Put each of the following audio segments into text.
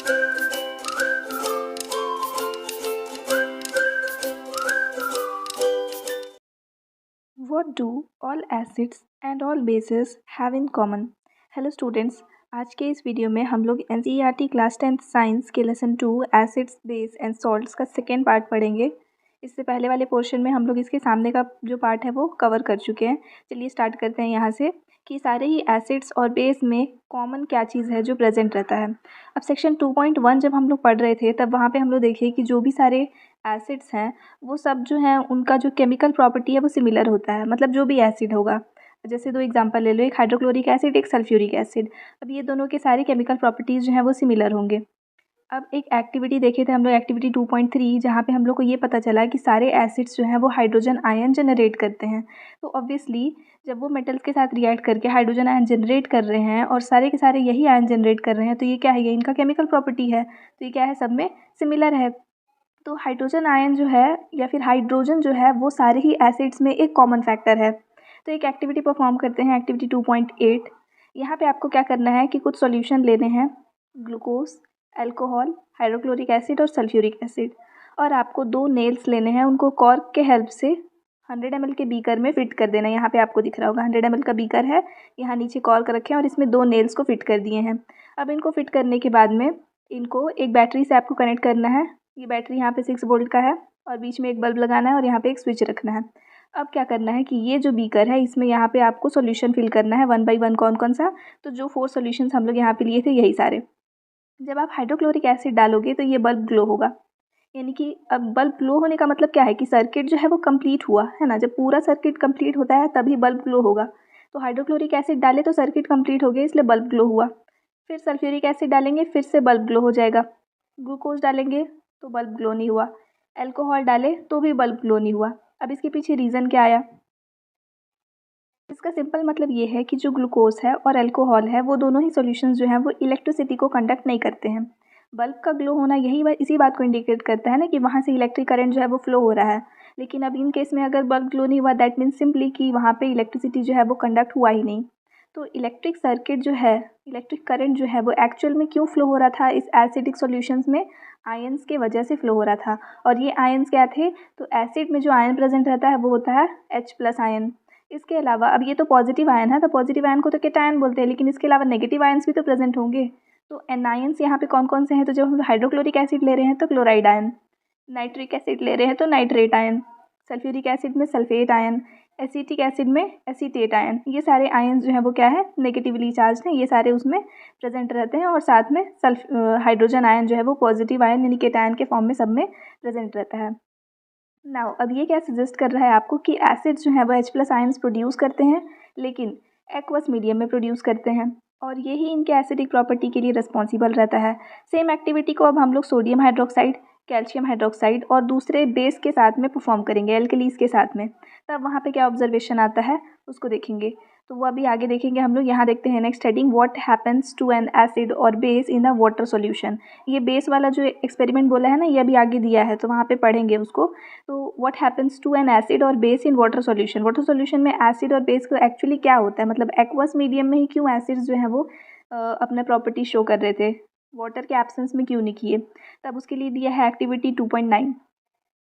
What do all acids and all bases have in common? Hello students, आज के इस video में हम लोग एनसीईआरटी क्लास 10th साइंस के lesson 2 acids base and salts का सेकेंड पार्ट पढ़ेंगे। इससे पहले वाले पोर्शन में हम लोग इसके सामने का जो पार्ट है वो कवर कर चुके हैं। चलिए स्टार्ट करते हैं यहाँ से कि सारे ही एसिड्स और बेस में कॉमन क्या चीज़ है जो प्रेजेंट रहता है। अब सेक्शन 2.1 जब हम लोग पढ़ रहे थे तब वहाँ पे हम लोग देखिए कि जो भी सारे एसिड्स हैं वो सब जो हैं उनका जो केमिकल प्रॉपर्टी है वो सिमिलर होता है। मतलब जो भी एसिड होगा, जैसे दो एग्जांपल ले लो, एक हाइड्रोक्लोरिक एसिड, एक सल्फ्यूरिक एसिड। अब ये दोनों के सारे केमिकल प्रॉपर्टीज़ जो हैं वो सिमिलर होंगे। अब एक एक्टिविटी देखे थे हम लोग, एक्टिविटी 2.3, जहाँ पे हम लोग को ये पता चला कि सारे एसिड्स जो हैं वो हाइड्रोजन आयन जनरेट करते हैं। तो ऑब्वियसली जब वो मेटल्स के साथ रिएक्ट करके हाइड्रोजन आयन जनरेट कर रहे हैं और सारे के सारे यही आयन जनरेट कर रहे हैं, तो ये क्या है, ये इनका केमिकल प्रॉपर्टी है। तो ये क्या है, सब में सिमिलर है। तो हाइड्रोजन आयन जो है या फिर हाइड्रोजन जो है वो सारे ही एसिड्स में एक कॉमन फैक्टर है। तो एक एक्टिविटी परफॉर्म करते हैं, एक्टिविटी 2.8। यहाँ पे आपको क्या करना है कि कुछ सॉल्यूशन लेने हैं, ग्लूकोज, अल्कोहल, हाइड्रोक्लोरिक एसिड और सल्फ्यूरिक एसिड, और आपको दो नेल्स लेने हैं, उनको कॉर्क के हेल्प से 100 ml के बीकर में फिट कर देना है। यहाँ पे आपको दिख रहा होगा 100 ml का बीकर है, यहाँ नीचे कॉर्क रखे हैं और इसमें दो नेल्स को फिट कर दिए हैं। अब इनको फिट करने के बाद में इनको एक बैटरी से आपको कनेक्ट करना है। ये बैटरी यहाँ पे 6 वोल्ट का है और बीच में एक बल्ब लगाना है और यहाँ पे एक स्विच रखना है। अब क्या करना है कि ये जो बीकर है इसमें यहाँ पे आपको सॉल्यूशन फिल करना है 1 by 1। कौन कौन सा, तो जो 4 सॉल्यूशंस हम लोग यहाँ पे लिए थे यही सारे। जब आप हाइड्रोक्लोरिक एसिड डालोगे तो ये बल्ब ग्लो होगा। यानी कि अब बल्ब ग्लो होने का मतलब क्या है कि सर्किट जो है वो कंप्लीट हुआ है ना। जब पूरा सर्किट कंप्लीट होता है तभी बल्ब ग्लो होगा। तो हाइड्रोक्लोरिक एसिड डाले तो सर्किट कंप्लीट हो गया, इसलिए बल्ब ग्लो हुआ। फिर सल्फ्यूरिक एसिड डालेंगे, फिर से बल्ब ग्लो हो जाएगा। ग्लूकोज डालेंगे तो बल्ब ग्लो नहीं हुआ। अल्कोहल डाले तो भी बल्ब ग्लो नहीं हुआ। अब इसके पीछे रीज़न क्या आया? इसका सिंपल मतलब ये है कि जो ग्लूकोज है और अल्कोहल है वो दोनों ही सॉल्यूशंस जो हैं वो इलेक्ट्रिसिटी को कंडक्ट नहीं करते हैं। बल्ब का ग्लो होना इसी बात को इंडिकेट करता है ना कि वहाँ से इलेक्ट्रिक करंट जो है वो फ्लो हो रहा है। लेकिन अब इन केस में अगर बल्ब ग्लो नहीं हुआ, दैट मीन्स सिंपली कि वहाँ पे इलेक्ट्रिसिटी जो है वो कंडक्ट हुआ ही नहीं। तो इलेक्ट्रिक सर्किट जो है, इलेक्ट्रिक करंट जो है वो एक्चुअल में क्यों फ्लो हो रहा था इस एसिडिक सॉल्यूशंस में? आयंस के वजह से फ्लो हो रहा था। और ये आयंस क्या थे? तो एसिड में जो आयन प्रेजेंट रहता है वो होता है H+ आयन। इसके अलावा अब ये तो पॉजिटिव आयन है, तो पॉजिटिव आयन को तो केटायन बोलते हैं, लेकिन इसके अलावा नेगेटिव आयन्स भी तो प्रेजेंट होंगे। तो एनायंस यहाँ पे कौन कौन से हैं? तो जब हम हाइड्रोक्लोरिक एसिड ले रहे हैं तो क्लोराइड आयन, नाइट्रिक एसिड ले रहे हैं तो नाइट्रेट आयन, सल्फ्यूरिक एसिड में सल्फेट आयन, एसिटिक एसिड में एसीटेट आयन। ये सारे आयन्स जो हैं वो क्या है, नेगेटिवली चार्ज हैं, ये सारे उसमें प्रेजेंट रहते हैं। और साथ में हाइड्रोजन आयन जो है वो पॉजिटिव आयन यानी केटायन के फॉर्म में सब में प्रेजेंट रहता है। नाउ अब ये क्या सजेस्ट कर रहा है आपको कि एसिड्स जो है वो H+ आयन्स प्रोड्यूस करते हैं, लेकिन एक्वस मीडियम में प्रोड्यूस करते हैं, और यही इनके एसिडिक प्रॉपर्टी के लिए रिस्पॉन्सिबल रहता है। सेम एक्टिविटी को अब हम लोग सोडियम हाइड्रोक्साइड, कैल्शियम हाइड्रोक्साइड और दूसरे बेस के साथ में परफॉर्म करेंगे, एल्कलीज के साथ में। तब वहाँ पे क्या ऑब्जर्वेशन आता है उसको देखेंगे। तो वो अभी आगे देखेंगे हम लोग। यहाँ देखते हैं next heading, what happens to an acid और base in the water solution. ये बेस वाला जो एक्सपेरिमेंट बोला है ना, ये अभी आगे दिया है तो वहाँ पे पढ़ेंगे उसको। तो what happens to an acid और base in water solution. Water solution में एसिड और बेस को एक्चुअली क्या होता है, मतलब एक्वस मीडियम में ही क्यों एसिड्स जो है वो अपना प्रॉपर्टी शो कर रहे थे, वाटर के एब्सेंस में क्यों नहीं किए? तब उसके लिए दिया है एक्टिविटी 2.9।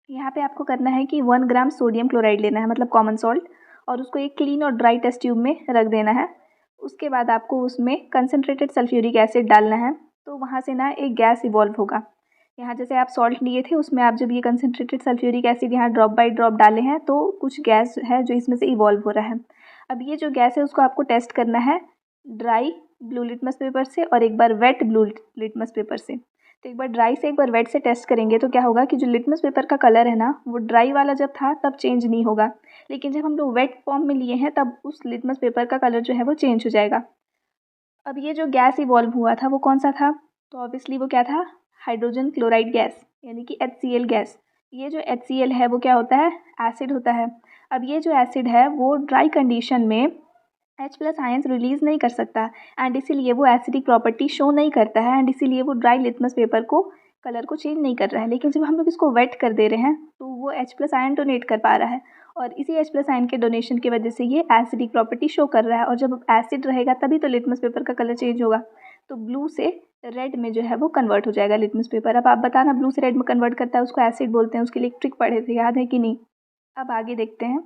यहाँ पे आपको करना है कि 1 ग्राम सोडियम क्लोराइड लेना है, मतलब कॉमन सॉल्ट, और उसको एक क्लीन और ड्राई टेस्ट ट्यूब में रख देना है। उसके बाद आपको उसमें कंसनट्रेटेड सल्फ्यूरिक एसिड डालना है। तो वहाँ से ना एक गैस इवॉल्व होगा। यहाँ जैसे आप सॉल्ट लिए थे उसमें आप जब ये कंसनट्रेटेड सल्फ्यूरिक एसिड यहाँ ड्रॉप बाय ड्रॉप डाले हैं तो कुछ गैस है जो इसमें से इवॉल्व हो रहा है। अब ये जो गैस है उसको आपको टेस्ट करना है ड्राई ब्लू लिटमस पेपर से और एक बार वेट ब्लू लिटमस पेपर से। तो एक बार ड्राई से एक बार वेट से टेस्ट करेंगे तो क्या होगा कि जो लिटमस पेपर का कलर है ना वो ड्राई वाला जब था तब चेंज नहीं होगा, लेकिन जब हम लोग वेट फॉर्म में लिए हैं तब उस लिटमस पेपर का कलर जो है वो चेंज हो जाएगा। अब ये जो गैस इवॉल्व हुआ था वो कौन सा था? तो ऑब्वियसली वो क्या था, हाइड्रोजन क्लोराइड गैस यानी कि HCl गैस। ये जो HCl है वो क्या होता है, एसिड होता है। अब ये जो एसिड है वो ड्राई कंडीशन में H+ आयंस रिलीज़ नहीं कर सकता एंड इसीलिए वो एसिडिक प्रॉपर्टी शो नहीं करता है एंड इसीलिए वो ड्राई लिटमस पेपर को कलर को चेंज नहीं कर रहा है। लेकिन जब हम लोग इसको वेट कर दे रहे हैं तो वो H+ आयन डोनेट कर पा रहा है और इसी H+ आयन के डोनेशन की वजह से ये एसिडिक प्रॉपर्टी शो कर रहा है। और जब एसिड रहेगा तभी तो लिटमस पेपर का कलर चेंज होगा। तो ब्लू से रेड में जो है वो कन्वर्ट हो जाएगा लिटमस पेपर। अब आप बताना ब्लू से रेड में कन्वर्ट करता है उसको एसिड बोलते हैं, उसके लिए एक ट्रिक पढ़े थे, याद है कि नहीं। अब आगे देखते हैं।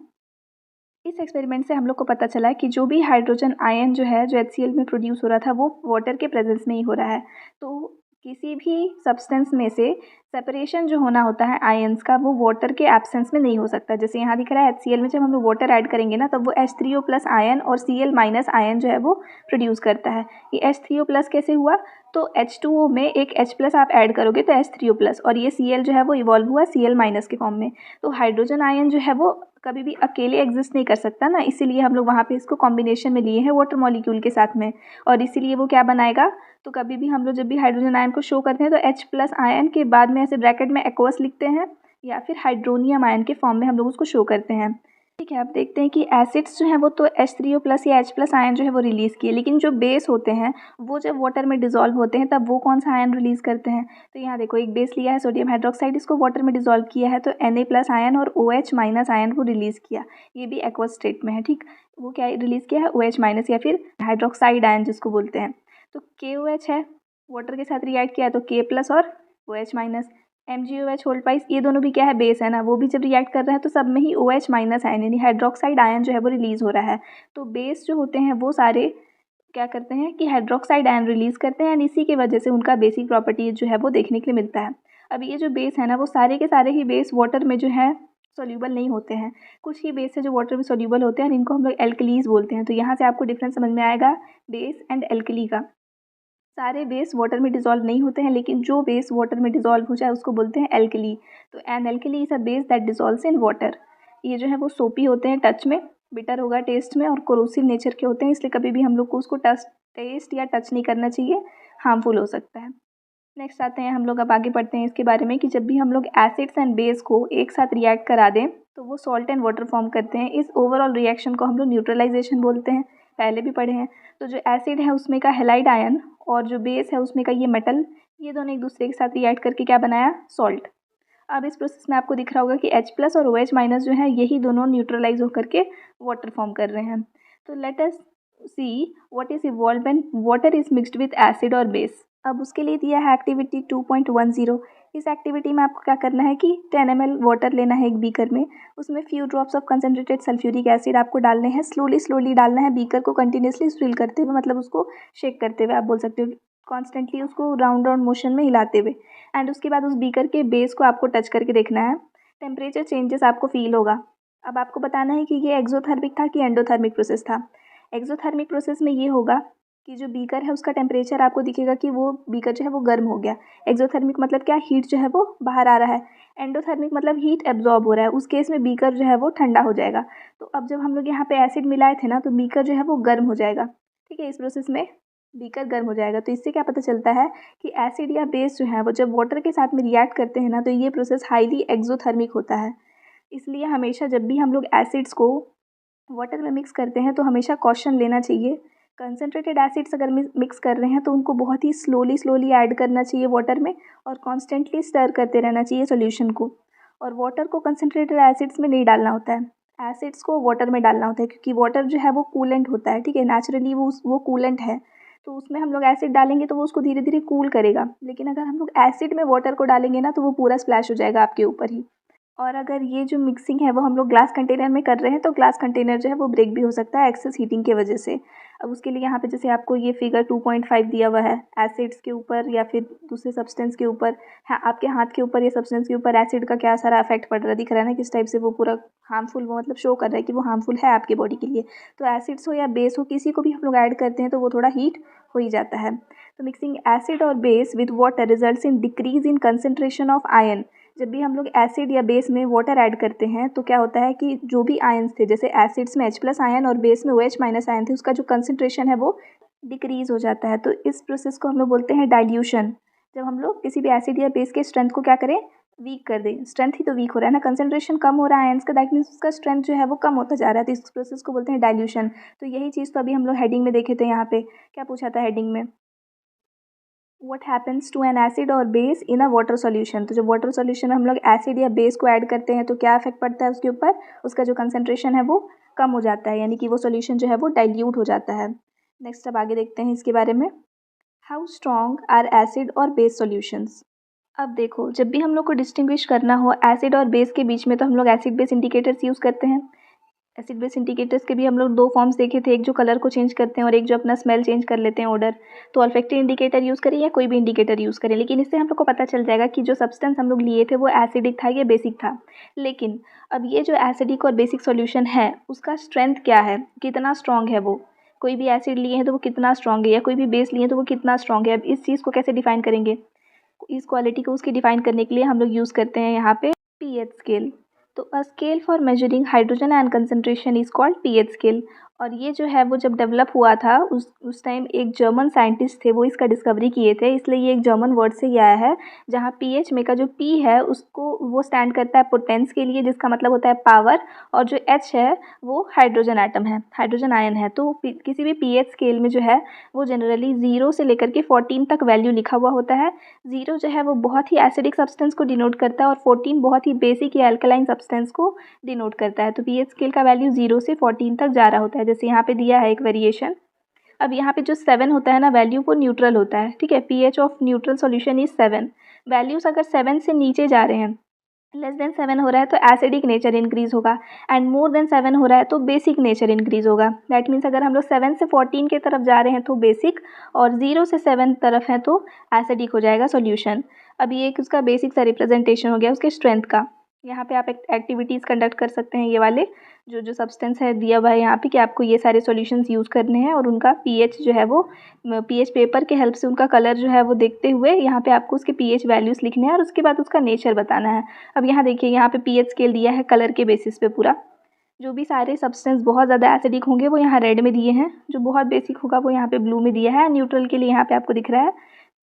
इस एक्सपेरिमेंट से हम लोग को पता चला कि जो भी हाइड्रोजन आयन जो है जो HCl में प्रोड्यूस हो रहा था वो वाटर के प्रेजेंस में ही हो रहा है। तो किसी भी सब्सटेंस में से सेपरेशन जो होना होता है आयन्स का वो वाटर के एब्सेंस में नहीं हो सकता। जैसे यहाँ दिख रहा है HCl में जब हम लोग वाटर ऐड करेंगे ना तब वो H3O प्लस आयन और Cl माइनस आयन जो है वो प्रोड्यूस करता है। ये H3O प्लस कैसे हुआ, तो H2O में एक H प्लस आप ऐड करोगे तो H3O प्लस, और ये Cl जो है वो इवॉल्व हुआ Cl माइनस के फॉर्म में। तो हाइड्रोजन आयन जो है वो कभी भी अकेले एग्जिस्ट नहीं कर सकता ना, इसीलिए हम लोग वहाँ पे इसको कॉम्बिनेशन में लिए हैं वाटर मॉलिक्यूल के साथ में, और इसीलिए वो क्या बनाएगा, तो कभी भी हम लोग जब भी हाइड्रोजन आयन को शो करते हैं तो H प्लस आयन के बाद में ऐसे ब्रैकेट में एक्वस लिखते हैं या फिर हाइड्रोनियम आयन के फॉर्म में हम लोग उसको शो करते हैं। ठीक है, अब देखते हैं कि एसिड्स जो हैं वो तो H3O प्लस या H प्लस आयन जो है वो रिलीज़ किए, लेकिन जो बेस होते हैं वो जब वाटर में डिजॉल्व होते हैं तब वो कौन सा आयन रिलीज़ करते हैं। तो यहाँ देखो एक बेस लिया है सोडियम हाइड्रोक्साइड, इसको वाटर में डिजॉल्व किया है तो Na प्लस आयन और OH माइनस आयन को रिलीज़ किया, ये भी एक्वस स्टेट में है। ठीक, वो क्या रिलीज़ किया है, OH माइनस या फिर हाइड्रोक्साइड आयन जिसको बोलते हैं। तो KOH है, वाटर के साथ रिएक्ट किया है तो K प्लस और OH minus. MgOH hold price, ये दोनों भी क्या है, बेस है ना, वो भी जब रिएक्ट कर रहा है तो सब में ही OH माइनस आयन यानी हाइड्रोक्साइड आयन जो है वो रिलीज़ हो रहा है। तो बेस जो होते हैं वो सारे क्या करते हैं कि हाइड्रोक्साइड आयन रिलीज़ करते हैं, एंड इसी की वजह से उनका बेसिक प्रॉपर्टीज जो है वो देखने के लिए मिलता है। अब ये जो बेस है ना वो सारे के सारे ही बेस वाटर में जो है सोल्यूबल नहीं होते हैं, कुछ ही बेस है जो वाटर में सोल्यूबल होते हैं, इनको हम लोग एल्कलीज बोलते हैं। तो यहाँ से आपको डिफरेंस समझ में आएगा बेस एंड एल्कली का। सारे बेस वाटर में डिजॉल्व नहीं होते हैं, लेकिन जो बेस वाटर में डिजॉल्व हो जाए उसको बोलते हैं एल्कली। तो an alkali is a base that dissolves in water. ये जो है वो सोपी होते हैं टच में, बिटर होगा टेस्ट में, और कोरोसिव नेचर के होते हैं, इसलिए कभी भी हम लोग को उसको टेस्ट या टच नहीं करना चाहिए, हार्मफुल हो सकता है। नेक्स्ट आते हैं हम लोग, अब आगे पढ़ते हैं इसके बारे में कि जब भी हम लोग एसिड्स एंड बेस को एक साथ रिएक्ट करा दें तो वो सॉल्ट एंड वाटर फॉर्म करते हैं। इस ओवरऑल रिएक्शन को हम लोग न्यूट्रलाइजेशन बोलते हैं, पहले भी पढ़े हैं। तो जो एसिड है उसमें का हेलाइड आयन और जो बेस है उसमें का ये मेटल, ये दोनों एक दूसरे के साथ रिएक्ट करके क्या बनाया, सॉल्ट। अब इस प्रोसेस में आपको दिख रहा होगा कि H प्लस और OH माइनस जो है यही दोनों न्यूट्रलाइज होकर के वाटर फॉर्म कर रहे हैं। तो let us see what is evolve when water is mixed with acid और बेस। अब उसके लिए दिया है एक्टिविटी 2.10। इस एक्टिविटी में आपको क्या करना है कि 10 ml वाटर लेना है एक बीकर में, उसमें few drops of concentrated sulphuric acid आपको डालने हैं, स्लोली स्लोली डालना है, बीकर को कंटिन्यूसली स्विल करते हुए, मतलब उसको शेक करते हुए आप बोल सकते हो, कॉन्स्टेंटली उसको राउंड राउंड मोशन में हिलाते हुए। एंड उसके बाद उस बीकर के बेस को आपको टच करके देखना है, टेम्परेचर चेंजेस आपको फील होगा। अब आपको बताना है कि ये एक्सोथर्मिक था कि एंडोथर्मिक प्रोसेस था। एक्सोथर्मिक प्रोसेस में ये होगा कि जो बीकर है उसका टेम्परेचर आपको दिखेगा कि वो बीकर जो है वो गर्म हो गया। एक्सोथर्मिक मतलब क्या, हीट जो है वो बाहर आ रहा है। एंडोथर्मिक मतलब हीट एब्जॉर्ब हो रहा है, उस केस में बीकर जो है वो ठंडा हो जाएगा। तो अब जब हम लोग यहाँ पे एसिड मिलाए थे ना तो बीकर जो है वो गर्म हो जाएगा। ठीक है, इस प्रोसेस में बीकर गर्म हो जाएगा। तो इससे क्या पता चलता है कि एसिड या बेस जो है वो जब वाटर के साथ में रिएक्ट करते हैं ना तो ये प्रोसेस हाईली एक्सोथर्मिक होता है। इसलिए हमेशा जब भी हम लोग एसिड्स को वाटर में मिक्स करते हैं तो हमेशा कॉशन लेना चाहिए। कंसनट्रेटेड एसिड्स अगर मिक्स कर रहे हैं तो उनको बहुत ही स्लोली स्लोली ऐड करना चाहिए वाटर में, और कॉन्स्टेंटली स्टर करते रहना चाहिए सॉल्यूशन को। और वाटर को कंसनट्रेटेड एसिड्स में नहीं डालना होता है, एसिड्स को वाटर में डालना होता है, क्योंकि वाटर जो है वो कूलेंट होता है। ठीक है, नेचुरली वो कूलेंट है, तो उसमें हम लोग एसिड डालेंगे तो वो उसको धीरे धीरे कूल करेगा। लेकिन अगर हम लोग एसिड में वाटर को डालेंगे ना तो वो पूरा स्प्लैश हो जाएगा आपके ऊपर ही। और अगर ये जो मिक्सिंग है वो हम लोग ग्लास कंटेनर में कर रहे हैं तो ग्लास कंटेनर जो है वो ब्रेक भी हो सकता है एक्सेस हीटिंग की वजह से। अब उसके लिए यहाँ पे जैसे आपको ये फिगर 2.5 दिया हुआ है, एसिड्स के ऊपर या फिर दूसरे सब्सटेंस के ऊपर, हाँ आपके हाथ के ऊपर या सब्सटेंस के ऊपर एसिड का क्या सारा इफेक्ट पड़ रहा है, दिख रहा है ना किस टाइप से वो पूरा हार्मफुल, वो मतलब शो कर रहा है कि वो हार्मफुल है आपके बॉडी के लिए। तो एसिड्स हो या बेस हो, किसी को भी हम लोग ऐड करते हैं तो वो थोड़ा हीट हो ही जाता है। तो मिक्सिंग एसिड और base with water results in decrease in concentration of ion. जब भी हम लोग एसिड या बेस में वाटर ऐड करते हैं तो क्या होता है कि जो भी आयन्स थे, जैसे एसिड्स में H प्लस आयन और बेस में OH माइनस आयन थे, उसका जो कंसनट्रेशन है वो डिक्रीज हो जाता है। तो इस प्रोसेस को हम लोग बोलते हैं डाइल्यूशन। जब हम लोग किसी भी एसिड या बेस के स्ट्रेंथ को क्या करें, वीक कर दें। स्ट्रेंथ ही तो वीक हो रहा है ना, कंसनट्रेशन कम हो रहा है आयन्स का, दैट मीन्स उसका स्ट्रेंथ जो है वो कम होता जा रहा है। तो इस प्रोसेस को बोलते हैं डाइल्यूशन। तो यही चीज़ तो अभी हम लोग हेडिंग में देखे थे। यहाँ पे क्या पूछा था हेडिंग में, What happens to an acid or base in a water solution। तो जब वाटर सॉल्यूशन में हम लोग एसिड या बेस को ऐड करते हैं तो क्या इफेक्ट पड़ता है उसके ऊपर, उसका जो कंसनट्रेशन है वो कम हो जाता है, यानी कि वो सॉल्यूशन जो है वो डाइल्यूट हो जाता है। नेक्स्ट अब आगे देखते हैं इसके बारे में। हाउ स्ट्रॉन्ग आर एसिड और बेस सॉल्यूशंस। अब देखो, जब भी हम लोग को डिस्टिंग्विश करना हो एसिड और बेस के बीच में, तो हम लोग एसिड बेस इंडिकेटर्स यूज़ करते हैं। एसिड बेस इंडिकेटर्स के भी हम लोग दो फॉर्म्स देखे थे, एक जो कलर को चेंज करते हैं और एक जो अपना स्मेल चेंज कर लेते हैं, ऑर्डर। तो ऑल्फैक्टरी इंडिकेटर यूज़ करें या कोई भी इंडिकेटर यूज़ करें, लेकिन इससे हम लोग को पता चल जाएगा कि जो सब्सटेंस हम लोग लिए थे वो एसिडिक था या बेसिक था। लेकिन अब ये जो एसिडिक और बेसिक सॉल्यूशन है उसका स्ट्रेंथ क्या है, कितना स्ट्रॉन्ग है वो। कोई भी एसिड लिए हैं तो वो कितना स्ट्रॉन्ग है, या कोई भी बेस लिए हैं तो वो कितना स्ट्रॉन्ग है। अब इस चीज़ को कैसे डिफाइन करेंगे, इस क्वालिटी को उसकी डिफाइन करने के लिए हम लोग यूज़ करते हैं यहाँ पे पीएच स्केल। तो a scale for measuring hydrogen ion concentration is called pH scale. और ये जो है वो जब डेवलप हुआ था उस टाइम एक जर्मन साइंटिस्ट थे, वो इसका डिस्कवरी किए थे, इसलिए ये एक जर्मन वर्ड से ही आया है, जहाँ पीएच में का जो पी है उसको वो स्टैंड करता है पोटेंस के लिए, जिसका मतलब होता है पावर, और जो एच है वो हाइड्रोजन एटम है, हाइड्रोजन आयन है। तो किसी भी पीएच स्केल में जो है वो जनरली 0 से लेकर के 14 तक वैल्यू लिखा हुआ होता है। 0 जो है वो बहुत ही एसिडिक सब्सटेंस को डिनोट करता है और 14 बहुत ही बेसिक या अल्कलाइन सब्सटेंस को डिनोट करता है। तो पीएच स्केल का वैल्यू 0 से 14 तक जा रहा होता है, जैसे यहाँ पे दिया है एक वेरिएशन। अब यहाँ पे जो 7 होता है ना वैल्यू, वो न्यूट्रल होता है, ठीक है। PH of neutral solution is 7। Values अगर 7 से नीचे जा रहे हैं, लेस देन 7 हो रहा है तो एसिडिक नेचर इंक्रीज होगा, एंड मोर देन 7 हो रहा है तो बेसिक नेचर इंक्रीज होगा। दैट मीन्स अगर हम लोग 7 से 14 की तरफ जा रहे हैं तो बेसिक, और 0 से 7 तरफ है तो एसिडिक हो जाएगा सॉल्यूशन। अब ये एक उसका बेसिक सा रिप्रेजेंटेशन हो गया उसके स्ट्रेंथ का। यहाँ पे आप एक्टिविटीज़ कंडक्ट कर सकते हैं, ये वाले जो जो सब्सटेंस है दिया हुआ है यहाँ पे कि आपको ये सारे सॉल्यूशंस यूज़ करने हैं, और उनका पीएच जो है वो पीएच पेपर के हेल्प से उनका कलर जो है वो देखते हुए यहाँ पे आपको उसके पीएच वैल्यूज़ लिखने हैं और उसके बाद उसका नेचर बताना है। अब यहाँ देखिए, यहाँ पे पीएच स्केल दिया है कलर के बेसिस पे पूरा। जो भी सारे सब्सटेंस बहुत ज़्यादा एसिडिक होंगे वो यहाँ रेड में दिए हैं, जो बहुत बेसिक होगा वो यहाँ पे ब्लू में दिया है। न्यूट्रल के लिए यहाँ पे आपको दिख रहा है।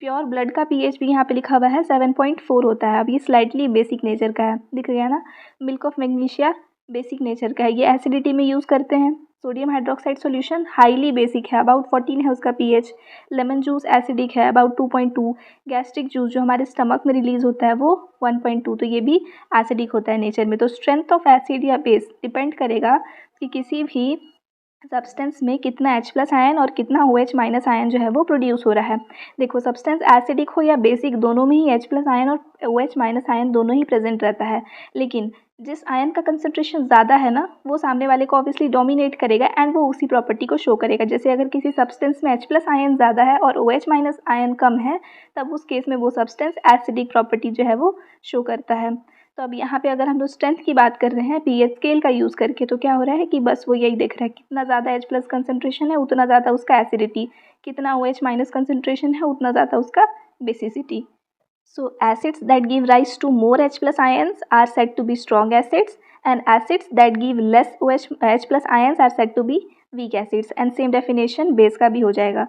प्योर ब्लड का पीएच भी यहाँ पे लिखा हुआ है 7.4 होता है। अब ये स्लाइटली बेसिक नेचर का है, दिख गया ना। Milk of magnesia basic nature का है, ये एसिडिटी में यूज़ करते हैं। Sodium hydroxide solution highly basic है, अबाउट 14 है उसका पीएच। लेमन जूस एसिडिक है, अबाउट 2.2। गैस्ट्रिक जूस जो हमारे स्टमक में रिलीज होता है वो 1.2, तो ये भी एसिडिक होता है नेचर में। तो स्ट्रेंथ ऑफ एसिड या बेस डिपेंड करेगा कि किसी भी सब्सटेंस में कितना H+ आयन और कितना OH- आयन जो है वो प्रोड्यूस हो रहा है। देखो, सब्सटेंस एसिडिक हो या बेसिक, दोनों में ही H+ आयन और OH- आयन दोनों ही प्रेजेंट रहता है। लेकिन जिस आयन का कंसंट्रेशन ज़्यादा है ना, वो सामने वाले को ऑब्वियसली डोमिनेट करेगा एंड वो उसी प्रॉपर्टी को शो करेगा। जैसे अगर किसी सब्सटेंस में H+ आयन ज़्यादा है और OH- आयन कम है, तब उस केस में वो सब्सटेंस एसिडिक प्रॉपर्टी जो है वो शो करता है। तो अब यहाँ पे अगर हम लोग स्ट्रेंथ की बात कर रहे हैं पीएच स्केल का यूज़ करके, तो क्या हो रहा है कि बस वो यही देख रहा है कितना ज़्यादा H+ कंसंट्रेशन है उतना ज़्यादा उसका एसिडिटी, कितना OH- कंसंट्रेशन है उतना ज़्यादा उसका basicity. So acids that give rise to more H+ ions are said to be strong acids, and acids that give less H+ ions are said to be weak acids। and same definition base का भी हो जाएगा,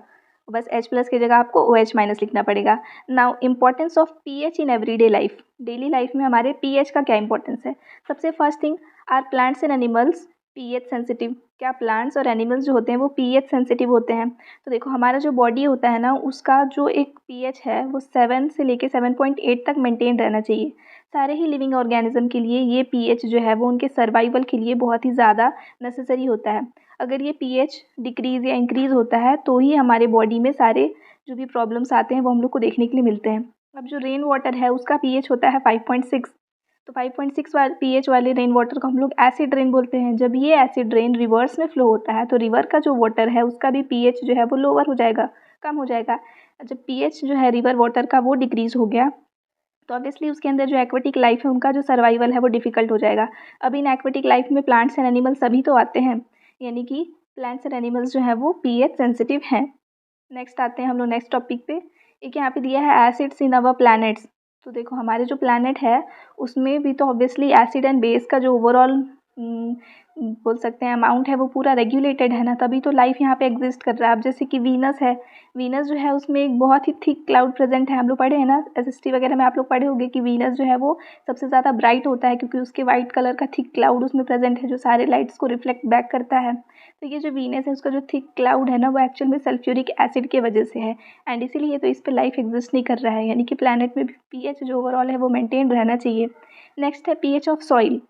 बस H+ की जगह आपको OH- लिखना पड़ेगा। Now importance of pH in everyday life. Daily life में हमारे पीएच का क्या इंपॉर्टेंस है। सबसे first thing, are plants and animals pH sensitive. क्या प्लांट्स और एनिमल्स जो होते हैं वो पीएच सेंसिटिव होते हैं। तो देखो, हमारा जो बॉडी होता है ना उसका जो एक पीएच है वो 7 से लेके 7.8 तक मेंटेन रहना चाहिए। सारे ही लिविंग ऑर्गेनिज्म के लिए ये पीएच जो है वो उनके सर्वाइवल के लिए बहुत ही ज़्यादा नेसेसरी होता है। अगर ये पीएच डिक्रीज़ या इंक्रीज़ होता है तो ही हमारे बॉडी में सारे जो भी प्रॉब्लम्स आते हैं वो हम लोग को देखने के लिए मिलते हैं। अब जो रेन वाटर है उसका पीएच होता है 5.6, तो 5.6 वाले पीएच वाले रेन वाटर को हम लोग एसिड रेन बोलते हैं। जब ये एसिड रेन रिवर्स में फ्लो होता है तो रिवर का जो वाटर है उसका भी पीएच जो है वो लोअर हो जाएगा, कम हो जाएगा। जब पीएच जो है रिवर वाटर का वो डिक्रीज़ हो गया तो ऑब्वियसली उसके अंदर जो एक्वेटिक लाइफ है उनका जो सर्वाइवल है वो डिफ़िकल्ट हो जाएगा। अब इन एक्वेटिक लाइफ में प्लांट्स एंड एनिमल्स सभी तो आते हैं, यानी कि प्लांट्स एंड एनिमल्स जो है वो पीएच सेंसिटिव हैं। नेक्स्ट आते हैं हम लोग नेक्स्ट टॉपिक पे। एक यहाँ पे दिया है एसिड्स इन अवर प्लैनेट्स। तो देखो, हमारे जो प्लैनेट है उसमें भी तो ऑब्वियसली एसिड एंड बेस का जो ओवरऑल बोल सकते हैं अमाउंट है वो पूरा रेगुलेटेड है ना, तभी तो लाइफ यहाँ पे एग्जिस्ट कर रहा है। अब जैसे कि वीनस है, वीनस जो है उसमें एक बहुत ही थिक क्लाउड प्रेजेंट है। हम लोग पढ़े हैं ना एसएसटी वगैरह में, आप लोग पढ़े होंगे कि वीनस जो है वो सबसे ज़्यादा ब्राइट होता है क्योंकि उसके वाइट कलर का थिक क्लाउड उसमें प्रेजेंट है जो सारे लाइट्स को रिफ्लेक्ट बैक करता है। तो ये जो वीनस है उसका जो थिक क्लाउड है ना वो एक्चुअल में सल्फ्यूरिक एसिड के वजह से है, एंड इसीलिए तो इस पर लाइफ एग्जिस्ट नहीं कर रहा है। यानी कि प्लैनेट में भी पीएच जो ओवरऑल है वो मेंटेन रहना चाहिए। नेक्स्ट है पीएच ऑफ सॉइल।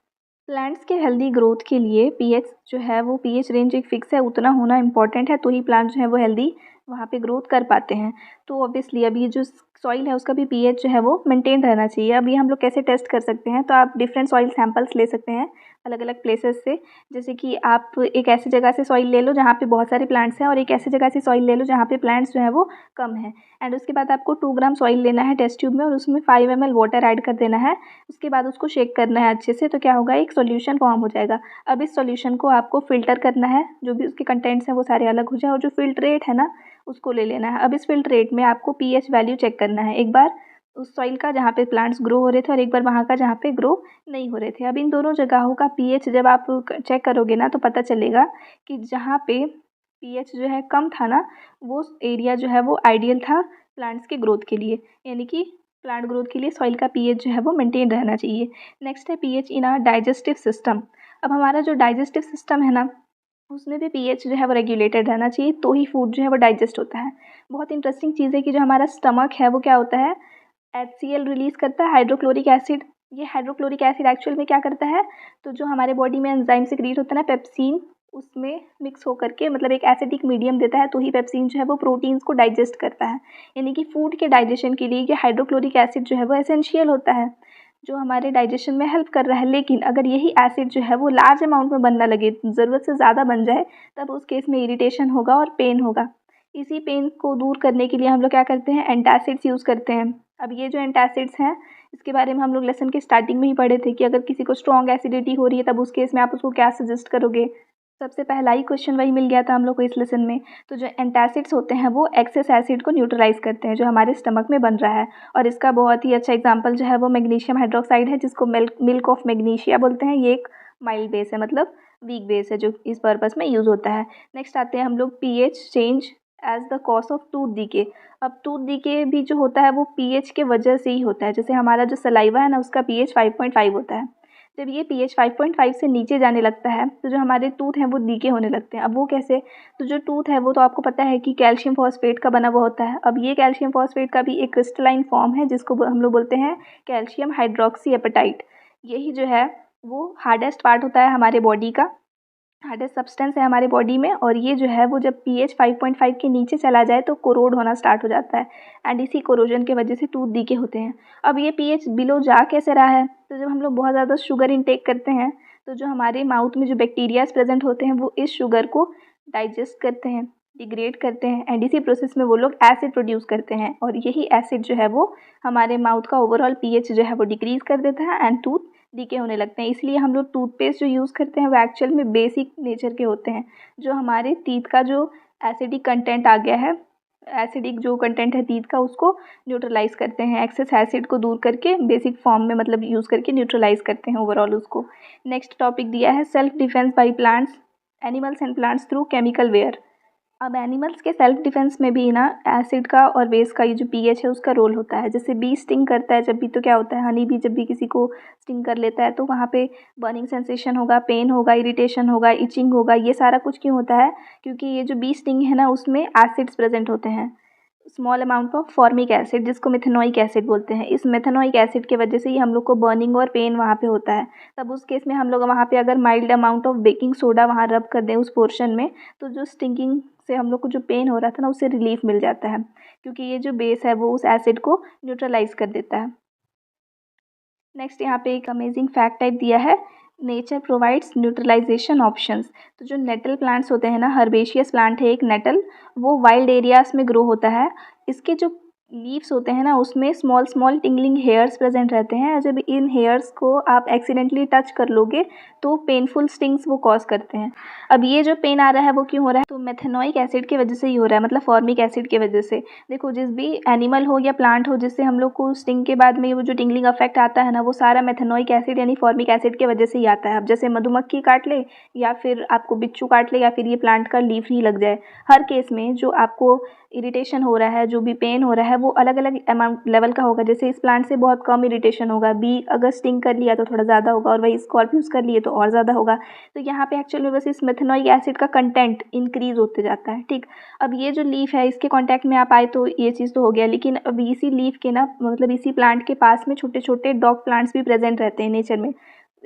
प्लांट्स के हेल्दी ग्रोथ के लिए पीएच जो है वो पीएच रेंज एक फिक्स है, उतना होना इंपॉर्टेंट है, तो ही प्लांट जो है वो हेल्दी वहाँ पे ग्रोथ कर पाते हैं। तो ऑब्वियसली अब ये जो सॉइल है उसका भी पीएच जो है वो मेंटेन रहना चाहिए। अब ये हम लोग कैसे टेस्ट कर सकते हैं, तो आप डिफरेंट सॉइल सैंपल्स ले सकते हैं अलग अलग प्लेसेस से। जैसे कि आप एक ऐसी जगह से सॉइल ले लो जहाँ पे बहुत सारे प्लांट्स हैं, और एक ऐसी जगह से सॉइल ले लो जहाँ पे प्लांट्स जो है वो कम है। एंड उसके बाद आपको 2 ग्राम सॉइल लेना है टेस्ट ट्यूब में, और उसमें 5 ml वाटर ऐड कर देना है। उसके बाद उसको शेक करना है अच्छे से, तो क्या होगा, एक सॉल्यूशन फॉर्म हो जाएगा। अब इस सॉल्यूशन को आपको फ़िल्टर करना है, जो भी उसके कंटेंट्स हैं वो सारे अलग हो जाए, और जो फ़िल्ट्रेट है ना उसको ले लेना है। अब इस फ़िल्ट्रेट में आपको पीएच वैल्यू चेक करना है, एक बार उस सॉइल का जहाँ पे प्लांट्स ग्रो हो रहे थे और एक बार वहाँ का जहाँ पे ग्रो नहीं हो रहे थे। अब इन दोनों जगहों का पीएच जब आप चेक करोगे ना, तो पता चलेगा कि जहाँ पे पीएच जो है कम था ना, वो एरिया जो है वो आइडियल था प्लांट्स के ग्रोथ के लिए। यानी कि प्लांट ग्रोथ के लिए सॉइल का पीएच जो है वो मेंटेन रहना चाहिए। नेक्स्ट है pH in our digestive system. अब हमारा जो डाइजेस्टिव सिस्टम है ना, उसमें भी पीएच जो है वो रेगुलेटेड रहना चाहिए, तो ही फूड जो है वो डाइजेस्ट होता है। बहुत इंटरेस्टिंग चीज़ है कि जो हमारा स्टमक है वो क्या होता है, HCl रिलीज़ करता है, हाइड्रोक्लोरिक एसिड। ये हाइड्रोक्लोरिक एसिड एक्चुअल में क्या करता है, तो जो हमारे बॉडी में एंजाइम सिक्रीट होता है ना पेप्सिन, उसमें मिक्स होकर के मतलब एक एसिडिक मीडियम देता है, तो ही पेप्सिन जो है वो प्रोटीन्स को डाइजेस्ट करता है। यानी कि फूड के डाइजेशन के लिए ये हाइड्रोक्लोरिक एसिड जो है वो एसेंशियल होता है, जो हमारे डाइजेशन में हेल्प कर रहा है। लेकिन अगर यही एसिड जो है वो लार्ज अमाउंट में बनना लगे, ज़रूरत से ज़्यादा बन जाए, तब उस केस में इरिटेशन होगा और पेन होगा। इसी पेन को दूर करने के लिए हम लोग क्या करते हैं, एंटासिड्स यूज़ करते हैं। अब ये जो एंटासिड्स हैं, इसके बारे में हम लोग लेसन के स्टार्टिंग में ही पढ़े थे कि अगर किसी को स्ट्रॉन्ग एसिडिटी हो रही है, तब उस केस में आप उसको क्या सजेस्ट करोगे। सबसे पहला ही क्वेश्चन वही मिल गया था हम लोग को इस लेसन में। तो जो एंटासिड्स होते हैं वो एक्सेस एसिड को न्यूट्रलाइज करते हैं जो हमारे स्टमक में बन रहा है। और इसका बहुत ही अच्छा एग्जांपल जो है वो मैग्नीशियम हाइड्रोक्साइड है, जिसको मिल्क ऑफ मैग्नीशिया बोलते हैं। ये एक माइल्ड बेस है, मतलब वीक बेस है, जो इस पर्पस में यूज़ होता है। नेक्स्ट आते हैं हम लोग pH change as the cause of tooth decay. अब टूथ डीके भी जो होता है वो पीएच के वजह से ही होता है। जैसे हमारा जो सलाइवा है ना, उसका पीएच 5.5 होता है। जब ये पीएच 5.5 से नीचे जाने लगता है, तो जो हमारे टूथ हैं वो डीके होने लगते हैं। अब वो कैसे, तो जो टूथ है वो तो आपको पता है कि कैल्शियम फॉस्फेट का बना हुआ होता है। अब ये कैल्शियम फॉस्फेट का भी एक क्रिस्टलाइन फॉर्म है, जिसको हम लोग बोलते हैं कैल्शियम हाइड्रोक्सी एपेटाइट। यही जो है वो हार्डेस्ट पार्ट होता है हमारे बॉडी का, हार्डेस्ट सब्सटेंस है हमारे बॉडी में। और ये जो है वो जब पीएच 5.5 के नीचे चला जाए तो कोरोड होना स्टार्ट हो जाता है, एंड इसी कोरोजन के वजह से टूथ डीके होते हैं। अब ये पीएच बिलो जा कैसे रहा है, तो जब हम लोग बहुत ज़्यादा शुगर इनटेक करते हैं, तो जो हमारे माउथ में जो बैक्टीरियाज प्रेजेंट होते हैं वो इस शुगर को डाइजेस्ट करते हैं, डिग्रेड करते हैं, एंड इसी प्रोसेस में वो लोग एसिड प्रोड्यूस करते हैं। और यही एसिड जो है वो हमारे माउथ का ओवरऑल पीएच जो है वो डिक्रीज़ कर देता है, एंड टूथ डीके होने लगते हैं। इसलिए हम लोग टूथपेस्ट जो यूज़ करते हैं वो एक्चुअल में बेसिक नेचर के होते हैं। जो हमारे टीथ का जो एसिडिक कंटेंट आ गया है, एसिडिक जो कंटेंट है टीथ का, उसको न्यूट्रलाइज करते हैं। एक्सेस एसिड को दूर करके बेसिक फॉर्म में मतलब यूज़ करके न्यूट्रलाइज करते हैं ओवरऑल उसको। नेक्स्ट टॉपिक दिया है self defence by plants, animals and plants through chemical वेयर। अब एनिमल्स के सेल्फ डिफेंस में भी ना एसिड का और बेस का ये जो पीएच है उसका रोल होता है। जैसे बी स्टिंग करता है जब भी, तो क्या होता है, हनी भी जब भी किसी को स्टिंग कर लेता है तो वहाँ पे बर्निंग सेंसेशन होगा, पेन होगा, इरिटेशन होगा, इचिंग होगा। ये सारा कुछ क्यों होता है, क्योंकि ये जो बी स्टिंग है ना उसमें एसिड्स प्रेजेंट होते हैं, small amount of formic acid, जिसको मेथेनोइक एसिड बोलते हैं। इस मेथेनोइक एसिड की वजह से ही हम लोग को बर्निंग और पेन वहाँ पे होता है। तब उस केस में हम लोग वहाँ पे अगर mild amount of baking soda वहाँ रब कर दें उस पोर्शन में, तो जो स्टिंगिंग से हम लोग को जो पेन हो रहा था ना, उससे रिलीफ मिल जाता है, क्योंकि ये जो बेस है वो उस एसिड को न्यूट्रलाइज कर देता है। नेक्स्ट यहाँ पे एक अमेजिंग फैक्ट टाइप दिया है, नेचर प्रोवाइड्स न्यूट्रलाइजेशन ऑप्शंस। तो जो नेटल प्लांट्स होते हैं ना, हर्बेशियस प्लांट है एक नेटल, वो वाइल्ड एरियाज में ग्रो होता है। इसके जो लीव्स होते हैं ना, उसमें small small tingling hairs present रहते हैं। जब इन हेयर्स को आप एक्सीडेंटली टच कर लोगे तो पेनफुल स्टिंग्स वो कॉज करते हैं। अब ये जो पेन आ रहा है वो क्यों हो रहा है, तो मेथेनोइक एसिड की वजह से ही हो रहा है, मतलब फॉर्मिक एसिड की वजह से। देखो, जिस भी एनिमल हो या प्लांट हो जिससे हम लोग को स्टिंग के बाद में वो जो टिंगलिंग अफेक्ट आता है ना, वो सारा मेथेनोइक एसिड यानी फॉर्मिक एसिड की वजह से ही आता है। अब जैसे मधुमक्खी काट ले, या फिर आपको बिच्छू काट ले, या फिर ये प्लांट का लीफ ही लग जाए, हर केस में जो आपको इरिटेशन हो रहा है, जो भी पेन हो रहा है, वो अलग अलग अमाउंट लेवल का होगा। जैसे इस प्लांट से बहुत कम इरिटेशन होगा, बी अगर स्टिंग कर लिया तो थोड़ा ज़्यादा होगा, और वही स्कॉर्पियस कर लिए तो और ज़्यादा होगा। तो यहाँ पे एक्चुअल में बस इस मेथेनोइक एसिड का कंटेंट इंक्रीज होते जाता है। ठीक, अब ये जो लीफ है इसके कांटेक्ट में आप आए तो ये चीज़ तो हो गया, लेकिन अब इसी लीफ के ना, मतलब इसी प्लांट के पास में छोटे छोटे डॉग प्लांट्स भी प्रेजेंट रहते हैं नेचर में।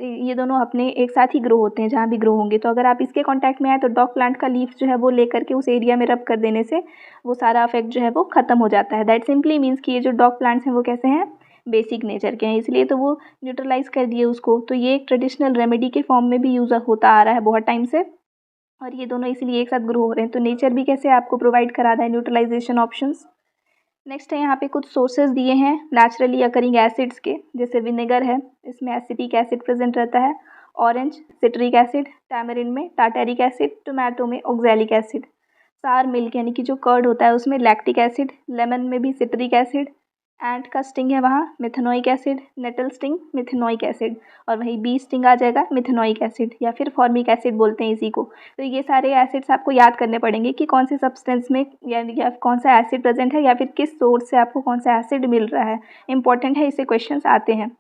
ये दोनों अपने एक साथ ही ग्रो होते हैं जहाँ भी ग्रो होंगे। तो अगर आप इसके कांटेक्ट में आए तो डॉग प्लांट का लीफ जो है वो लेकर के उस एरिया में रब कर देने से वो सारा इफेक्ट जो है वो ख़त्म हो जाता है। दैट सिंपली मीन्स कि ये जो डॉग प्लांट्स हैं वो कैसे हैं, बेसिक नेचर के हैं, इसलिए तो वो न्यूट्रलाइज कर दिए उसको। तो ये एक ट्रेडिशनल रेमेडी के फॉर्म में भी यूज़ होता आ रहा है बहुत टाइम से, और ये दोनों इसीलिए एक साथ ग्रो हो रहे हैं। तो नेचर भी कैसे आपको प्रोवाइड करा रहा है न्यूट्रलाइजेशन ऑप्शंस। नेक्स्ट है यहाँ पे कुछ सोर्सेज दिए हैं नेचुरली अकरिंग एसिड्स के, जैसे विनेगर है, इसमें एसिटिक एसिड प्रेजेंट रहता है, ऑरेंज सिट्रिक एसिड, टैमरिन में टार्टेरिक एसिड, टोमेटो में ऑक्सैलिक एसिड, सार मिल्क यानी कि जो कर्ड होता है उसमें लैक्टिक एसिड, लेमन में भी सिट्रिक एसिड, एंट का स्टिंग है वहाँ methanoic acid, nettle sting methanoic acid, और वही बी स्टिंग आ जाएगा मिथेनोइक एसिड या फिर फॉर्मिक एसिड बोलते हैं इसी को। तो ये सारे एसिड्स आपको याद करने पड़ेंगे कि कौन से सब्सटेंस में या कौन सा एसिड प्रेजेंट है या फिर किस सोर्स से आपको कौन सा एसिड मिल रहा है। इंपॉर्टेंट है, इससे क्वेश्चंस आते हैं।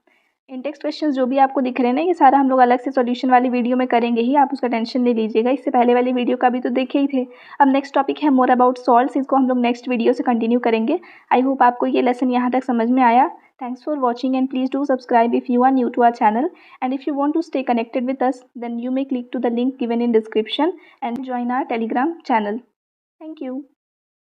इंटेक्स क्वेश्चंस जो भी आपको दिख रहे हैं ना, ये सारा हम लोग अलग से सॉल्यूशन वाली वीडियो में करेंगे ही, आप उसका टेंशन नहीं लीजिएगा। इससे पहले वाली वीडियो का भी तो देखे ही थे। अब नेक्स्ट टॉपिक है मोर अबाउट सॉल्ट्स, इसको हम लोग नेक्स्ट वीडियो से कंटिन्यू करेंगे। आई होप आपको ये लेसन यहाँ तक समझ में आया। Thanks for watching and please do subscribe if you are new to our channel, and if you want to stay connected with us then you may click to the link given in description and join our Telegram channel. Thank you.